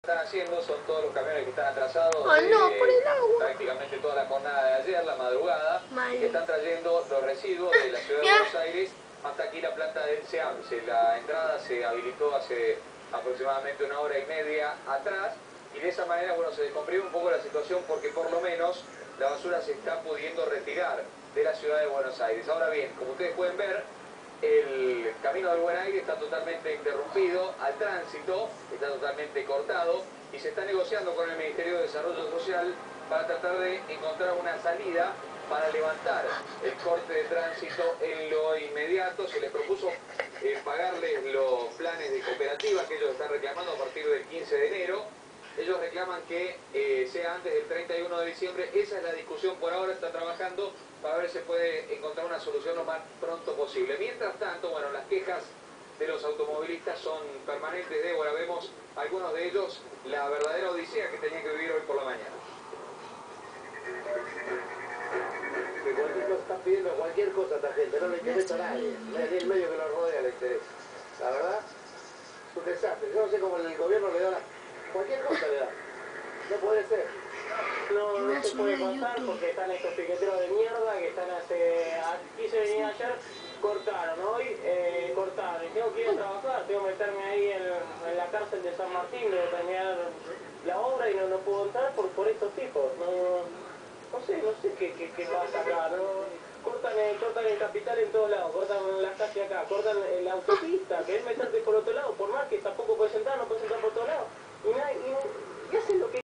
Están haciendo son todos los camiones que están atrasados no, por el agua. prácticamente toda la jornada de ayer, la madrugada, y que están trayendo los residuos de la ciudad de Buenos Aires hasta aquí la planta del SEAMSE. La entrada se habilitó hace aproximadamente 1 hora y media atrás, y de esa manera, bueno, se descomprime un poco la situación porque por lo menos la basura se está pudiendo retirar de la ciudad de Buenos Aires. Ahora bien, como ustedes pueden ver, el camino del Buen Aire está totalmente interrumpido, al tránsito está totalmente cortado y se está negociando con el Ministerio de Desarrollo Social para tratar de encontrar una salida para levantar el corte de tránsito en lo inmediato. Se les propuso pagarles los planes de cooperativa que ellos están reclamando a partir del 15 de enero. Ellos reclaman que sea antes del 31 de diciembre. Esa es la discusión por ahora, está trabajando para ver si se puede encontrar una solución lo más pronto posible. Mientras tanto, bueno, las quejas de los automovilistas son permanentes. Débora, vemos algunos de ellos la verdadera odisea que tenían que vivir hoy por la mañana. Están pidiendo cualquier cosa a esta gente, no le interesa a nadie, ni el medio que lo rodea le interesa. La verdad, es un desastre. Yo no sé cómo el gobierno le da cualquier cosa le da. No puede ser. No se puede pasar porque están estos piqueteros de mierda que están quise venir ayer, cortaron, hoy cortaron. Y tengo que ir a trabajar, tengo que meterme ahí en la cárcel de San Martín, de terminar la obra y no puedo entrar por estos tipos. No sé qué pasa acá, cortan el capital en todos lados, cortan las calles acá, cortan la autopista, querés meterte por otro lado, por más que tampoco puedes entrar, no puedes entrar por todos lados. Y hacen lo que